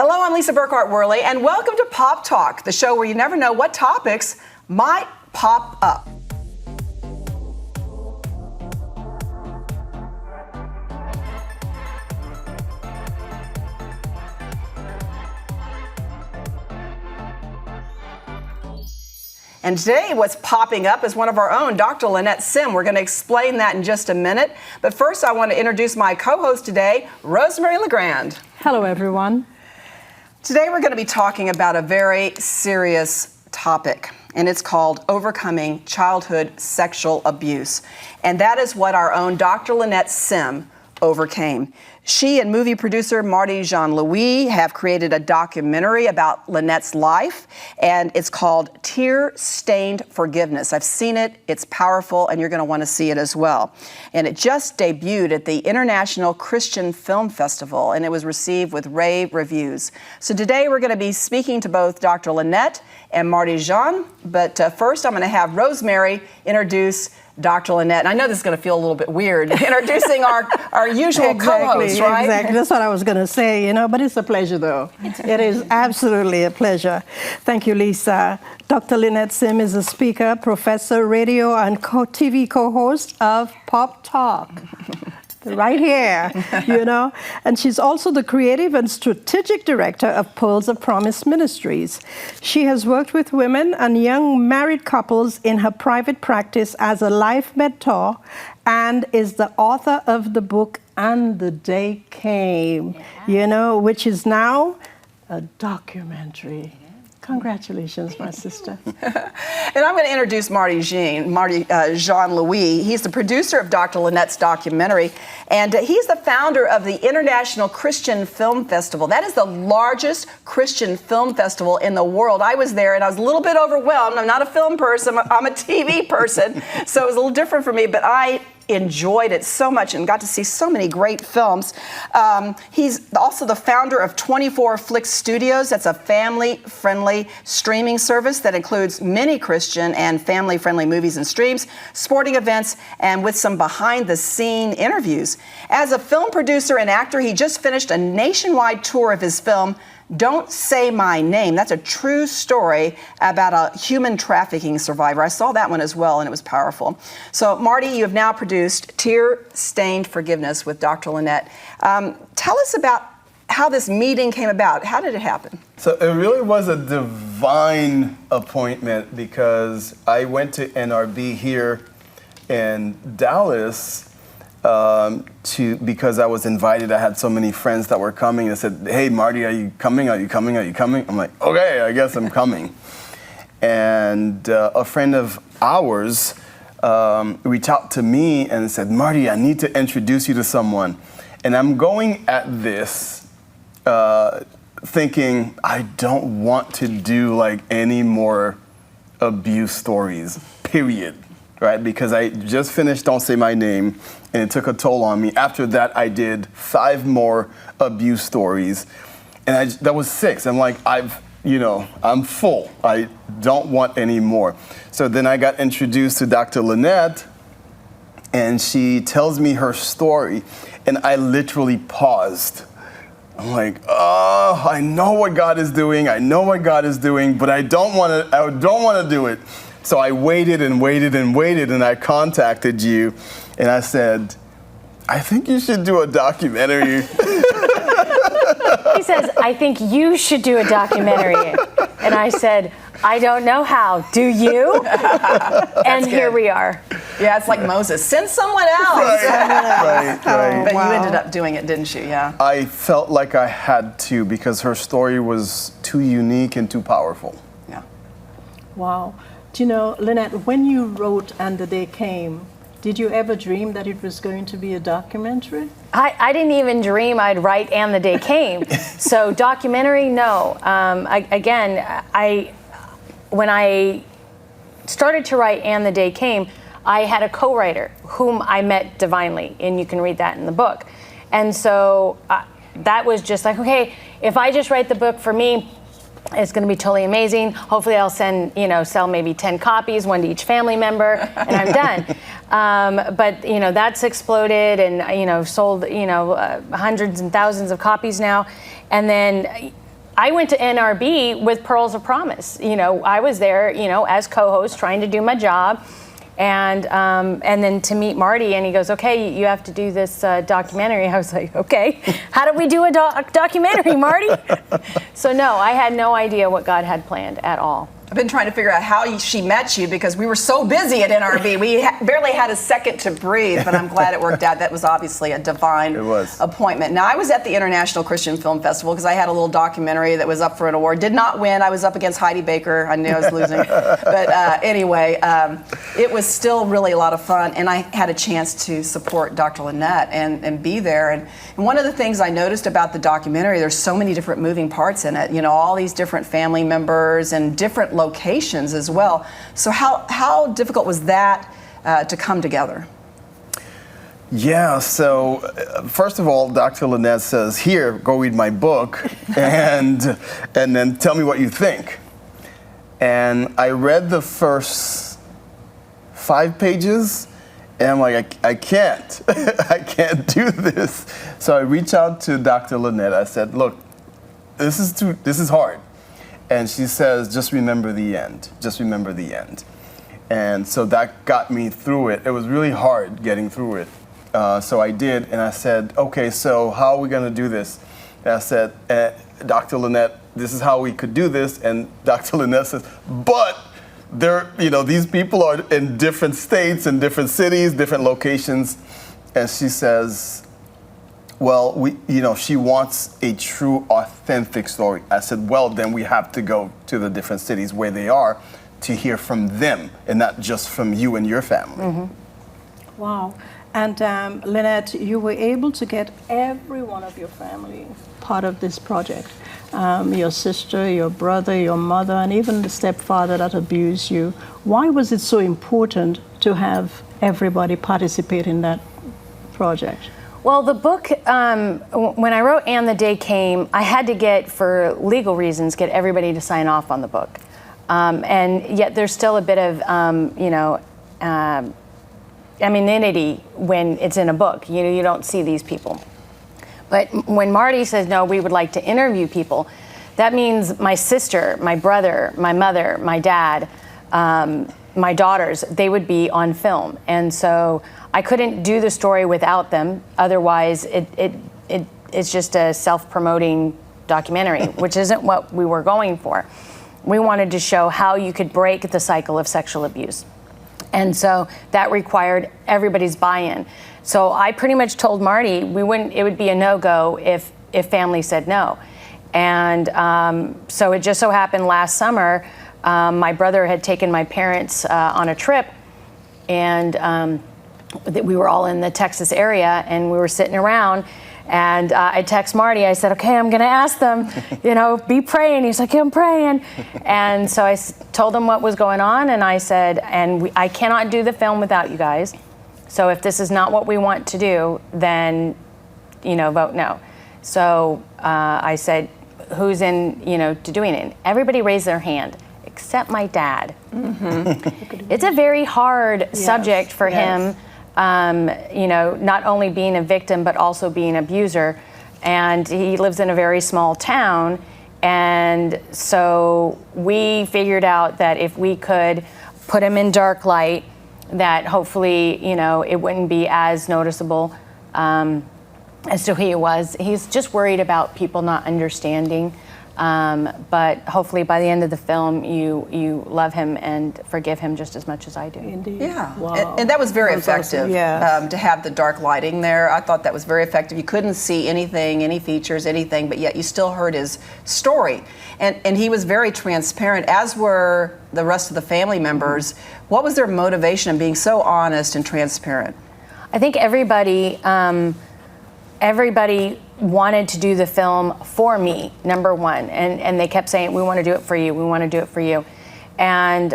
Hello, I'm Lisa Burkhart-Worley, and welcome to Pop Talk, the show where you never know what topics might pop up. And today, what's popping up is one of our own, Dr. Lynnette Simm. We're going to explain that in just a minute. But first, I want to introduce my co-host today, Rosemary LeGrand. Hello, everyone. Today, we're going to be talking about a very serious topic, and it's called overcoming childhood sexual abuse. And that is what our own Dr. Lynnette Simm overcame. She and movie producer Marty Jean-Louis have created a documentary about Lynnette's life, and it's called Tear-Stained Forgiveness. I've seen it, it's powerful, and you're going to want to see it as well. And it just debuted at the International Christian Film Festival, and it was received with rave reviews. So today we're going to be speaking to both Dr. Lynnette and Marty Jean, but first I'm going to have Rosemary introduce Dr. Lynnette. And I know this is going to feel a little bit weird, introducing our usual co-host, right? Exactly. That's what I was going to say, but it's a pleasure, though. It is absolutely a pleasure. Thank you, Lisa. Dr. Lynnette Simm is a speaker, professor, radio, and TV co-host of Pop Talk. Right here, And she's also the creative and strategic director of Pearls of Promise Ministries. She has worked with women and young married couples in her private practice as a life mentor and is the author of the book And the Day Came, which is now a documentary. Congratulations, my sister. And I'm going to introduce Marty Jean-Louis. He's the producer of Dr. Lynnette's documentary, and he's the founder of the International Christian Film Festival. That is the largest Christian film festival in the world. I was there, and I was a little bit overwhelmed. I'm not a film person. I'm a TV person, so it was a little different for me, but I enjoyed it so much and got to see so many great films. He's also the founder of 24 Flick Studios. That's a family-friendly streaming service that includes many Christian and family-friendly movies and streams, sporting events, and with some behind-the-scene interviews. As a film producer and actor, he just finished a nationwide tour of his film, Don't Say My Name. That's a true story about a human trafficking survivor. I saw that one as well, and it was powerful. So, Marty, you have now produced Tear-Stained Forgiveness with Dr. Lynnette. Tell us about how this meeting came about. How did it happen? So it really was a divine appointment because I went to NRB here in Dallas because I was invited. I had so many friends that were coming. They said, "Hey, Marty, are you coming? Are you coming? Are you coming?" I'm like, "Okay, I guess I'm coming." And a friend of ours reached out to me and said, "Marty, I need to introduce you to someone." And I'm going at this thinking, I don't want to do any more abuse stories, period. Right? Because I just finished Don't Say My Name, and it took a toll on me. After that, I did 5 more abuse stories, and that was 6. I'm like, I'm full. I don't want any more. So then I got introduced to Dr. Lynnette, and she tells me her story, and I literally paused. I'm like, oh, I know what God is doing. I know what God is doing, but I don't want to do it. So I waited and waited and waited, and I contacted you, and I said, I think you should do a documentary. He says, I think you should do a documentary. And I said, I don't know how. Do you? And here we are. Yeah, it's like Moses. Send someone else. Right. But you ended up doing it, didn't you? Yeah. I felt like I had to because her story was too unique and too powerful. Yeah. Wow. Do you know, Lynnette, when you wrote And the Day Came, did you ever dream that it was going to be a documentary? I didn't even dream I'd write And the Day Came. So documentary, no. When I started to write And the Day Came, I had a co-writer whom I met divinely, and you can read that in the book. And so that was just like, okay, if I just write the book for me, it's going to be totally amazing. Hopefully I'll sell maybe 10 copies, 1 to each family member, and I'm done. But that's exploded and, sold, hundreds and thousands of copies now. And then I went to NRB with Pearls of Promise. I was there, as co-host, trying to do my job, and then to meet Marty, and he goes, "Okay, you have to do this documentary." I was like, "Okay, how do we do a documentary, Marty?" So no, I had no idea what God had planned at all. I've been trying to figure out how she met you because we were so busy at NRB. We barely had a second to breathe, but I'm glad it worked out. That was obviously a divine appointment. Now, I was at the International Christian Film Festival because I had a little documentary that was up for an award. Did not win. I was up against Heidi Baker. I knew I was losing. But anyway, it was still really a lot of fun, and I had a chance to support Dr. Lynnette and be there. And one of the things I noticed about the documentary, there's so many different moving parts in it. All these different family members and different locations as well. So how difficult was that to come together? Yeah, so first of all, Dr. Lynnette says, "Here, go read my book and then tell me what you think." And I read the first 5 pages and I'm like, I can't. I can't do this. So I reached out to Dr. Lynnette. I said, "Look, this is hard." And she says, "Just remember the end. Just remember the end." And so that got me through it. It was really hard getting through it. So I did, and I said, "Okay, so how are we going to do this?" And I said, "Dr. Lynnette, this is how we could do this." And Dr. Lynnette says, "But these people are in different states and different cities, different locations." And she says, "Well, she wants a true, authentic story." I said, "Well, then we have to go to the different cities where they are to hear from them and not just from you and your family." Mm-hmm. Wow. And Lynnette, you were able to get every one of your family part of this project. Your sister, your brother, your mother, and even the stepfather that abused you. Why was it so important to have everybody participate in that project? Well, the book, when I wrote And the Day Came, I had to for legal reasons, get everybody to sign off on the book. And yet there's still a bit of, anonymity when it's in a book. You don't see these people. But when Marty says, "No, we would like to interview people," that means my sister, my brother, my mother, my dad, my daughters, they would be on film. And so I couldn't do the story without them. Otherwise, it's just a self-promoting documentary, which isn't what we were going for. We wanted to show how you could break the cycle of sexual abuse. And so that required everybody's buy-in. So I pretty much told Marty it would be a no-go if family said no. And so it just so happened last summer, my brother had taken my parents on a trip, and we were all in the Texas area, and we were sitting around, and I text Marty. I said, "Okay, I'm going to ask them, be praying." He's like, "Yeah, I'm praying." And so I told him what was going on, and I said, I cannot do the film without you guys. So if this is not what we want to do, then, vote no. So I said, "Who's in, to doing it?" And everybody raised their hand, except my dad. Mm-hmm. It's a very hard subject for him. Not only being a victim, but also being an abuser. And he lives in a very small town. And so we figured out that if we could put him in dark light, that hopefully, it wouldn't be as noticeable as to who he was. He's just worried about people not understanding. But hopefully by the end of the film, you love him and forgive him just as much as I do. Indeed. Yeah, Wow. and that was very effective. Awesome. Yes. To have the dark lighting there. I thought that was very effective. You couldn't see anything, any features, anything, but yet you still heard his story. And he was very transparent, as were the rest of the family members. What was their motivation in being so honest and transparent? I think everybody wanted to do the film for me, number one. And they kept saying, "We want to do it for you. We want to do it for you." And,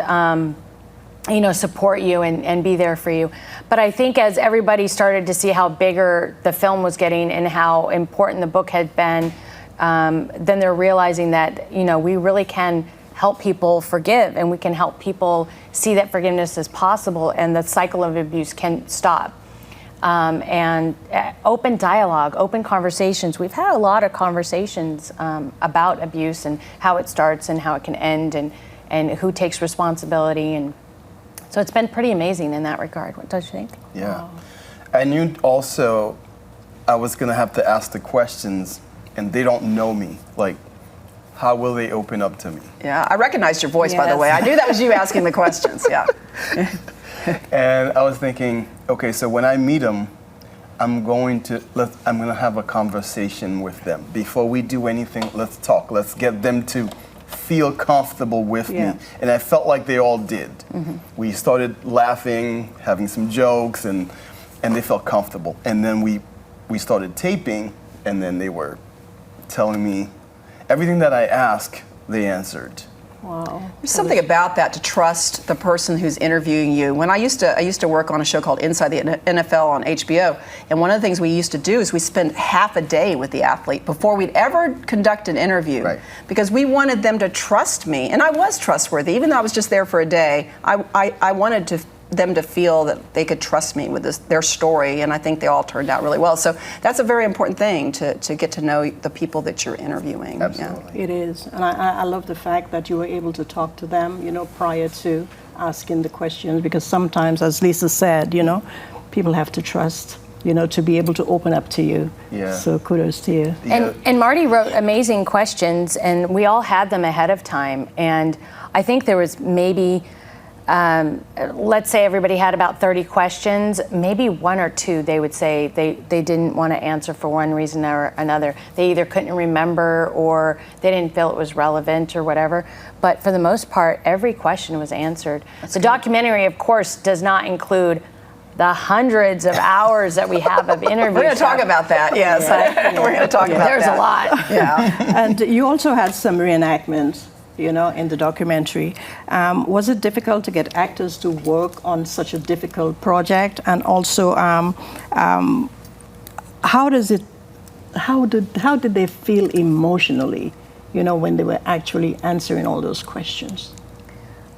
support you and be there for you. But I think as everybody started to see how bigger the film was getting and how important the book had been, then they're realizing that, we really can help people forgive, and we can help people see that forgiveness is possible and the cycle of abuse can stop. and open dialogue, open conversations. We've had a lot of conversations about abuse and how it starts and how it can end, and who takes responsibility. And so it's been pretty amazing in that regard. What don't you think? Yeah. Wow. I knew also I was going to have to ask the questions, and they don't know me. Like, how will they open up to me? Yeah, I recognized your voice, by the Yes. way. I knew that was you asking the questions. Yeah. And I was thinking, okay, so when I meet them, I'm going to have a conversation with them. Before we do anything, let's talk. Let's get them to feel comfortable with Yeah. me. And I felt like they all did. We started laughing, having some jokes, and they felt comfortable. And then we started taping, and then they were telling me everything that I asked, they answered. Wow. There's something about that, to trust the person who's interviewing you. When I used to work on a show called Inside the NFL on HBO, and one of the things we used to do is we spend half a day with the athlete before we'd ever conduct an interview, Right. because we wanted them to trust me, and I was trustworthy, even though I was just there for a day. I wanted them to feel that they could trust me with their story, and I think they all turned out really well. So that's a very important thing, to get to know the people that you're interviewing. Absolutely. It is, and I love the fact that you were able to talk to them, prior to asking the questions, because sometimes, as Lisa said, people have to trust, to be able to open up to you. Yeah. So kudos to you. Yeah. And Marty wrote amazing questions, and we all had them ahead of time. And I think there was maybe, let's say everybody had about 30 questions, maybe one or two they would say they didn't want to answer for one reason or another. They either couldn't remember, or they didn't feel it was relevant, or whatever. But for the most part, every question was answered. The documentary, of course, does not include the hundreds of hours that we have of interviews. We're going to talk about that, yes. We're going to talk about There's that. a lot. Yeah. And you also had some reenactments, in the documentary. Was it difficult to get actors to work on such a difficult project? And also, how did they feel emotionally, when they were actually answering all those questions?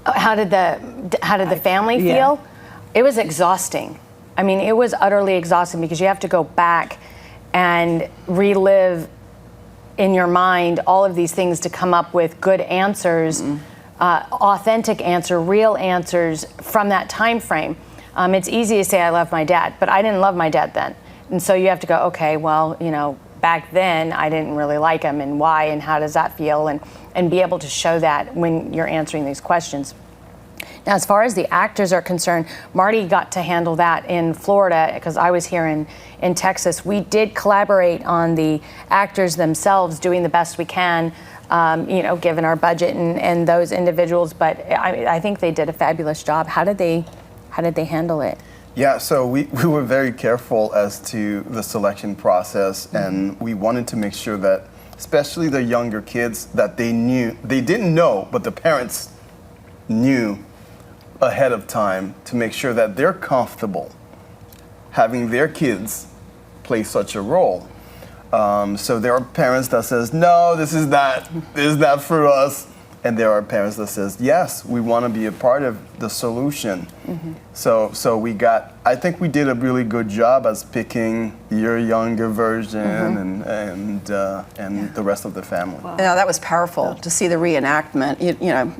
How did the family Yeah. feel? It was exhausting. I mean, it was utterly exhausting, because you have to go back and relive in your mind all of these things to come up with good answers, authentic answer, real answers from that time frame. It's easy to say I love my dad, but I didn't love my dad then. And so you have to go, okay, well, back then I didn't really like him, and why, and how does that feel, and be able to show that when you're answering these questions. Now, as far as the actors are concerned, Marty got to handle that in Florida, because I was here in Texas. We did collaborate on the actors themselves, doing the best we can, given our budget and those individuals. But I think they did a fabulous job. How did they handle it? Yeah, so we were very careful as to the selection process, and we wanted to make sure that, especially the younger kids, that they didn't know, but the parents knew ahead of time, to make sure that they're comfortable having their kids play such a role. So there are parents that says, no, this is not for us. And there are parents that says, yes, we want to be a part of the solution. So I think we did a really good job as picking your younger version and the rest of the family. Wow. That was powerful to see the reenactment.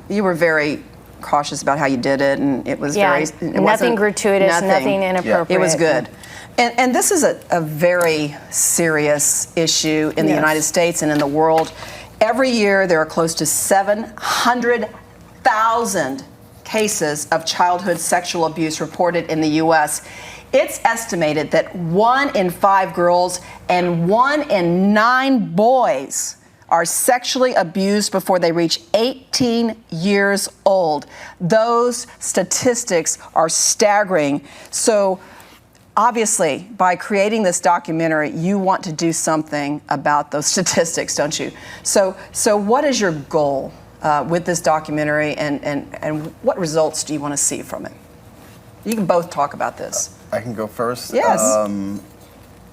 You were very cautious about how you did it, and it was nothing gratuitous, nothing inappropriate. It was good. And this is a very serious issue in the United States and in the world. Every year there are close to 700,000 cases of childhood sexual abuse reported in the U.S. It's estimated that 1 in 5 girls and 1 in 9 boys are sexually abused before they reach 18 years old. Those statistics are staggering. So obviously, by creating this documentary, you want to do something about those statistics, don't you? So what is your goal with this documentary, and what results do you want to see from it? You can both talk about this. I can go first. Yes.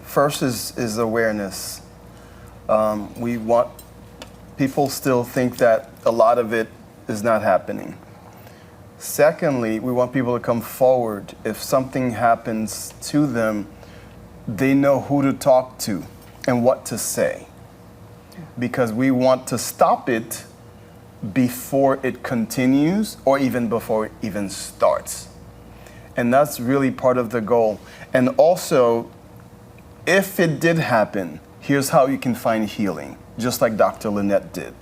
First is awareness. People still think that a lot of it is not happening. Secondly, we want people to come forward. If something happens to them, they know who to talk to and what to say. Because we want to stop it before it continues or even before it even starts. And that's really part of the goal. And also, if it did happen, here's how you can find healing, just like Dr. Lynnette did.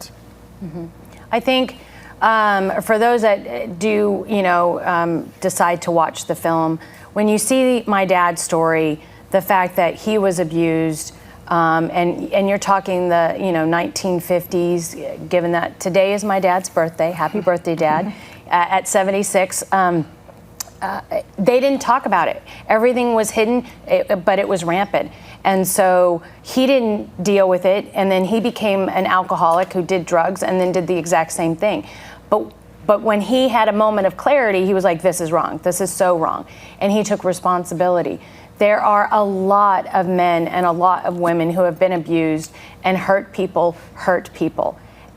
Mm-hmm. I think for those that do, decide to watch the film, when you see my dad's story, the fact that he was abused, and you're talking the 1950s, given that today is my dad's birthday. Happy birthday, Dad! At 76. They didn't talk about it. Everything was hidden, but it was rampant. And so he didn't deal with it, and then he became an alcoholic who did drugs and then did the exact same thing. But when he had a moment of clarity, he was like, this is wrong. This is so wrong. And he took responsibility. There are a lot of men and a lot of women who have been abused and hurt people.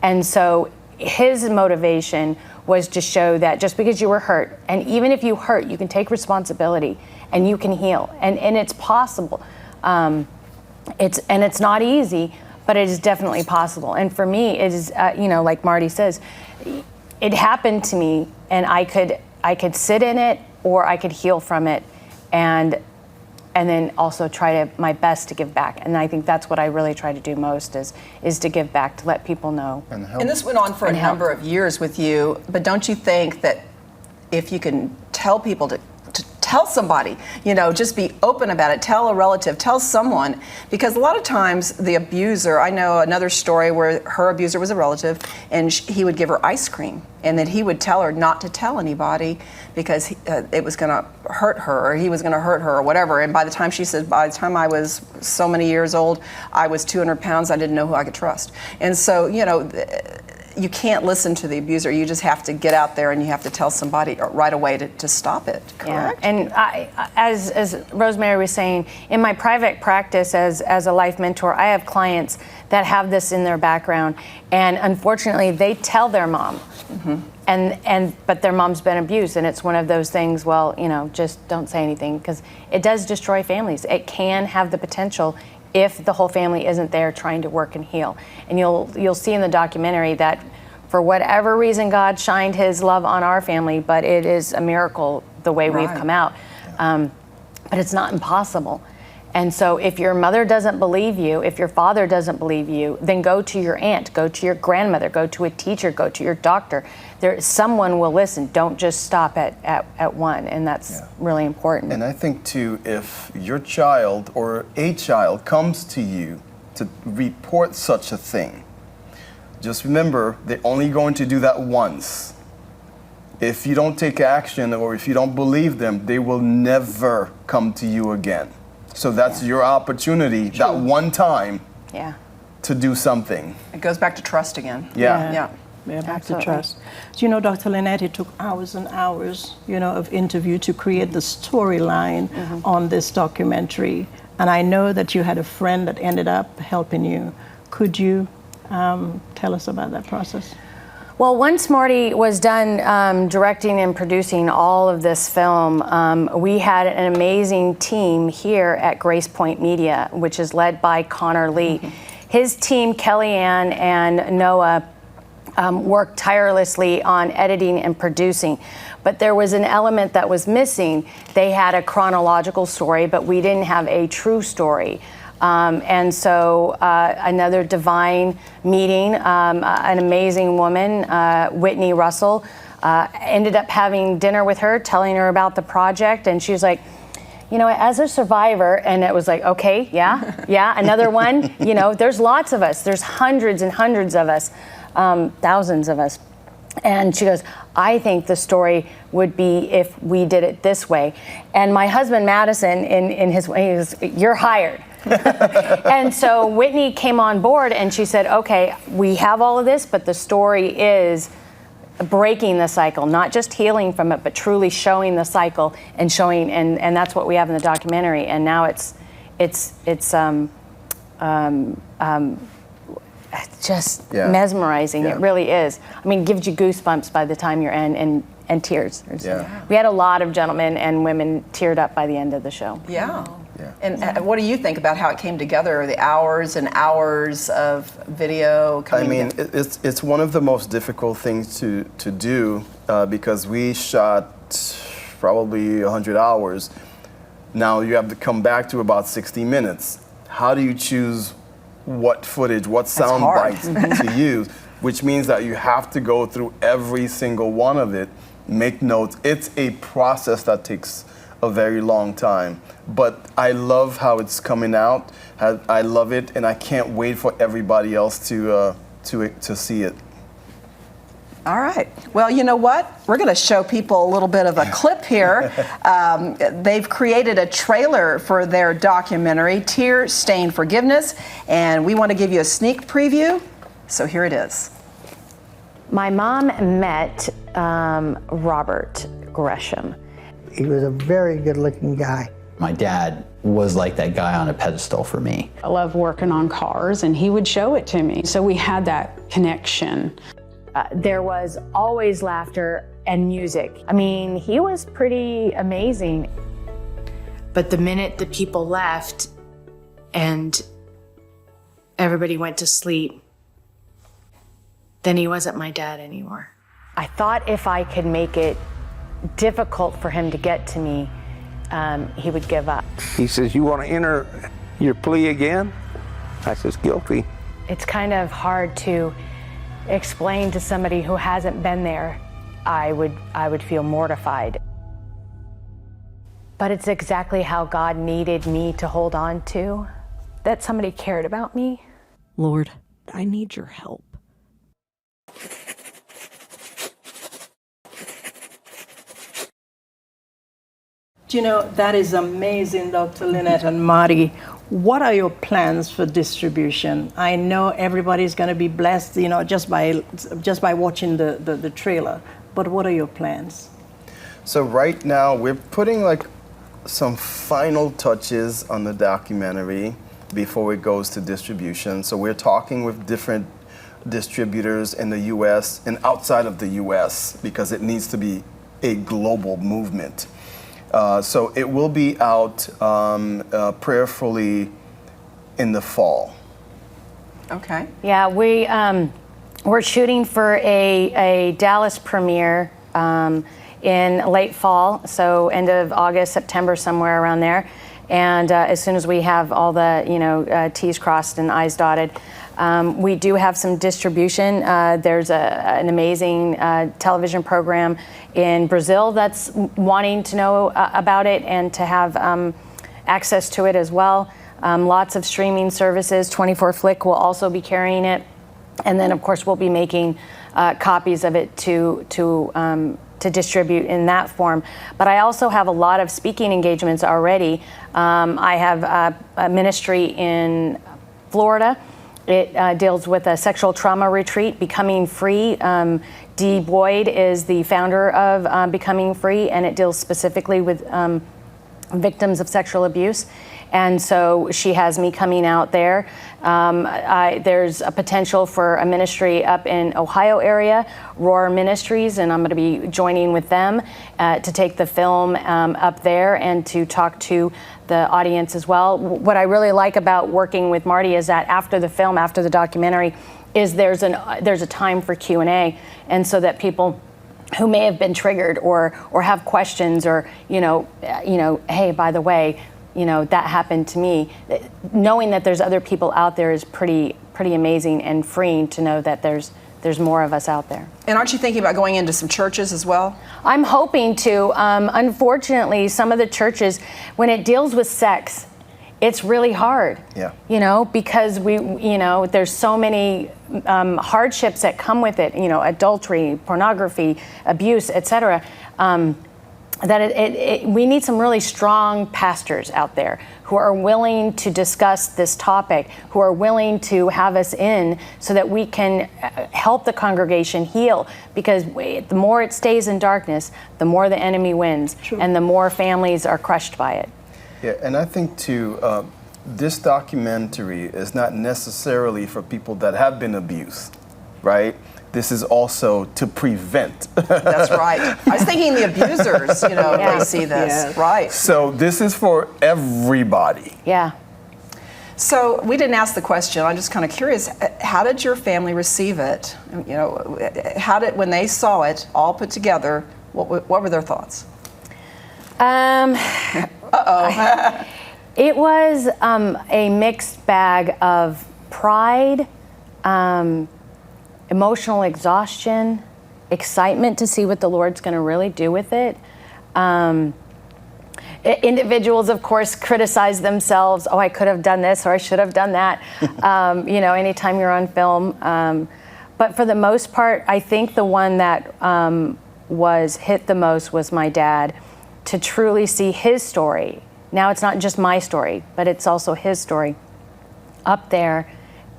And so his motivation was to show that just because you were hurt, and even if you hurt, you can take responsibility and you can heal, and it's possible. It's not easy, but it is definitely possible. And for me, it is like Marty says, it happened to me, and I could sit in it or I could heal from it, and then also try my best to give back. And I think that's what I really try to do most is to give back, to let people know. And this went on for a number of years with you, but don't you think that if you can tell people to tell somebody, just be open about it, tell a relative, tell someone, because a lot of times the abuser, I know another story where her abuser was a relative, and he would give her ice cream, and then he would tell her not to tell anybody because it was going to hurt her, or he was going to hurt her, or whatever. And by the time I was so many years old, I was 200 pounds, I didn't know who I could trust. And so, you can't listen to the abuser. You just have to get out there and you have to tell somebody right away to stop it, correct? Yeah. And as Rosemary was saying, in my private practice as a life mentor, I have clients that have this in their background, and unfortunately they tell their mom, but their mom's been abused, and it's one of those things, just don't say anything, because it does destroy families. It can have the potential if the whole family isn't there trying to work and heal. And you'll see in the documentary that for whatever reason God shined his love on our family, but it is a miracle the way we've come out. But it's not impossible. And so if your mother doesn't believe you, if your father doesn't believe you, then go to your aunt, go to your grandmother, go to a teacher, go to your doctor. Someone will listen. Don't just stop at one, and that's really important. And I think too, if your child or a child comes to you to report such a thing, just remember they're only going to do that once. If you don't take action or if you don't believe them, they will never come to you again. So that's your opportunity, that one time, to do something. It goes back to trust again. Yeah, back to trust. So, Dr. Lynnette, it took hours and hours, of interview to create the storyline on this documentary. And I know that you had a friend that ended up helping you. Could you tell us about that process? Well, once Marty was done directing and producing all of this film, we had an amazing team here at Grace Point Media, which is led by Connor Lee. His team, Kellyanne and Noah, worked tirelessly on editing and producing. But there was an element that was missing. They had a chronological story, but we didn't have a true story. And so another divine meeting, an amazing woman, Whitney Russell, ended up having dinner with her, telling her about the project. And she was like, as a survivor, and it was like, okay, another one. There's lots of us. There's hundreds and hundreds of us, thousands of us. And she goes, I think the story would be if we did it this way. And my husband, Madison, in his way, he goes, you're hired. And so Whitney came on board and she said, okay, we have all of this, but the story is breaking the cycle, not just healing from it, but truly showing the cycle and showing, and that's what we have in the documentary. And now it's just mesmerizing. It really is. I mean, it gives you goosebumps by the time you're in, and tears. We had a lot of gentlemen and women teared up by the end of the show. Yeah. And what do you think about how it came together, the hours and hours of video coming together? It's one of the most difficult things to do because we shot probably 100 hours. Now you have to come back to about 60 minutes. How do you choose what footage, what sound bites to use? Which means that you have to go through every single one of it, make notes. It's a process that takes a very long time. But I love how it's coming out. I love it, and I can't wait for everybody else to see it. All right. Well, you know what? We're going to show people a little bit of a clip here. They've created a trailer for their documentary, Tear Stained Forgiveness, and we want to give you a sneak preview. So here it is. My mom met Robert Gresham. He was a very good-looking guy. My dad was like that guy on a pedestal for me. I love working on cars, and he would show it to me. So we had that connection. There was always laughter and music. I mean, he was pretty amazing. But the minute the people left and everybody went to sleep, then he wasn't my dad anymore. I thought if I could make it difficult for him to get to me, he would give up. He says, "You want to enter your plea again?" I says, "Guilty." It's kind of hard to explain to somebody who hasn't been there. I would feel mortified. But it's exactly how God needed me to hold on to, that somebody cared about me. Lord, I need your help. Do you know, that is amazing, Dr. Lynnette and Marty. What are your plans for distribution? I know everybody's going to be blessed, you know, just by watching the trailer. But what are your plans? So right now we're putting like some final touches on the documentary before it goes to distribution. So we're talking with different distributors in the U.S. and outside of the U.S. because it needs to be a global movement. So it will be out prayerfully in the fall. Okay. Yeah, we're shooting for a Dallas premiere in late fall, so end of August, September, somewhere around there. And as soon as we have all the T's crossed and I's dotted, we do have some distribution. There's an amazing television program in Brazil that's wanting to know about it and to have access to it as well. Lots of streaming services. 24 Flick will also be carrying it. And then, of course, we'll be making copies of it to distribute in that form. But I also have a lot of speaking engagements already. I have a ministry in Florida. It deals with a sexual trauma retreat, Becoming Free. Dee Boyd is the founder of Becoming Free, and it deals specifically with victims of sexual abuse. And so she has me coming out there. There's a potential for a ministry up in Ohio area, Roar Ministries, and I'm going to be joining with them to take the film up there and to talk to the audience as well. What I really like about working with Marty is that after the film, after the documentary, is there's a time for Q&A, and so that people who may have been triggered or have questions or hey, by the way, that happened to me. Knowing that there's other people out there is pretty amazing and freeing to know that there's more of us out there. And aren't you thinking about going into some churches as well? I'm hoping to. Unfortunately, some of the churches, when it deals with sex, it's really hard. Yeah. Because there's so many hardships that come with it. Adultery, pornography, abuse, etc. That we need some really strong pastors out there who are willing to discuss this topic, who are willing to have us in so that we can help the congregation heal. Because the more it stays in darkness, the more the enemy wins. True. And the more families are crushed by it. Yeah, and I think too, this documentary is not necessarily for people that have been abused, right? this is also to prevent. That's right. I was thinking the abusers, they see this. Yes. Right. So this is for everybody. Yeah. So we didn't ask the question. I'm just kind of curious. How did your family receive it? When they saw it all put together, what were their thoughts? It was a mixed bag of pride, emotional exhaustion, excitement to see what the Lord's going to really do with it. Individuals, of course, criticize themselves. Oh, I could have done this, or I should have done that. Anytime you're on film. But for the most part, I think the one that was hit the most was my dad. To truly see his story. Now it's not just my story, but it's also his story up there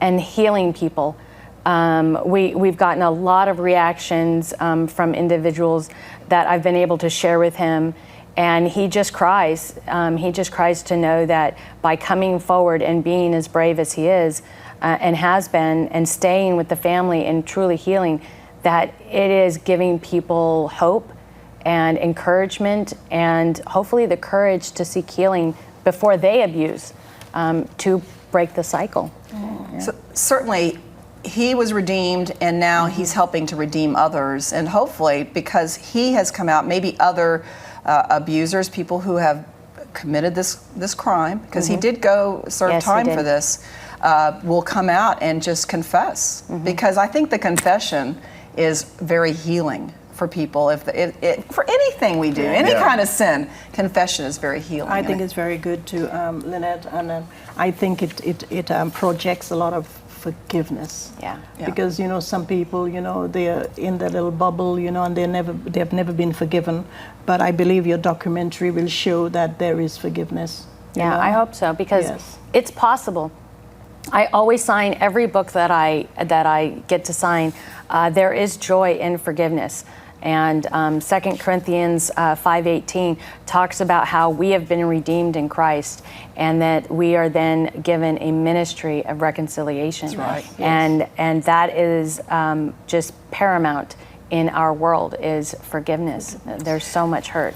and healing people. We've gotten a lot of reactions from individuals that I've been able to share with him. And he just cries. He just cries to know that by coming forward and being as brave as he is and has been, and staying with the family and truly healing, that it is giving people hope and encouragement and hopefully the courage to seek healing before they abuse, to break the cycle. Yeah. So, certainly, he was redeemed, and now he's helping to redeem others. And hopefully, because he has come out, maybe other abusers, people who have committed this crime, because he did go serve time for this, will come out and just confess. Because I think the confession is very healing for people. For anything we do, any kind of sin, confession is very healing. I think it's very good to Lynnette, and I think it projects a lot of forgiveness. Yeah. Because some people, they're in their little bubble, and they've never been forgiven. But I believe your documentary will show that there is forgiveness. Yeah, I hope so, because it's possible. I always sign every book that I get to sign. There is joy in forgiveness. And 2 Corinthians 5:18 talks about how we have been redeemed in Christ, and that we are then given a ministry of reconciliation. That's right. And that is just paramount in our world, is forgiveness. There's so much hurt.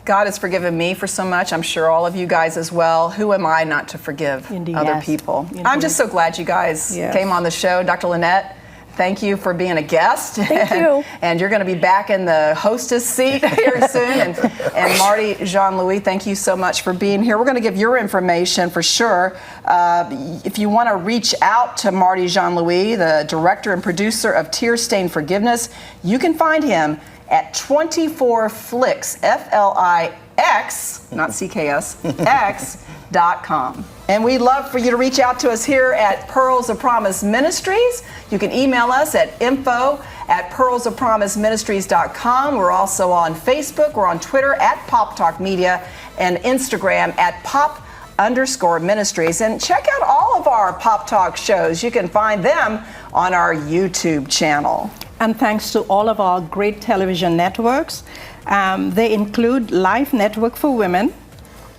God has forgiven me for so much. I'm sure all of you guys as well. Who am I not to forgive other people? Indeed. I'm just so glad you guys came on the show. Dr. Lynnette, thank you for being a guest. Thank you. And you're going to be back in the hostess seat here soon. And Marty Jean-Louis, thank you so much for being here. We're going to give your information for sure. If you want to reach out to Marty Jean-Louis, the director and producer of Tear Stained Forgiveness, you can find him at 24flix, F-L-I-X, not C-K-S, X.com. And we'd love for you to reach out to us here at Pearls of Promise Ministries. You can email us at info@pearlsofpromiseministries.com. We're also on Facebook. We're on Twitter at Pop Talk Media, and Instagram at Pop_Ministries. And check out all of our Pop Talk shows. You can find them on our YouTube channel. And thanks to all of our great television networks. They include Life Network for Women,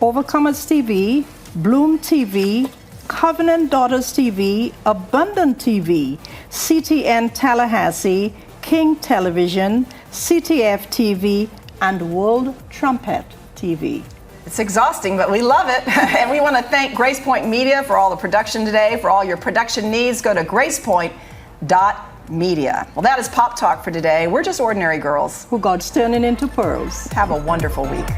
Overcomers TV, Bloom TV, Covenant Daughters TV, Abundant TV, CTN Tallahassee, King Television, CTF TV, and World Trumpet TV. It's exhausting, but we love it. And we want to thank Grace Point Media for all the production today. For all your production needs, go to gracepoint.media. Well, that is Pop Talk for today. We're just ordinary girls who God's turning into pearls. Have a wonderful week.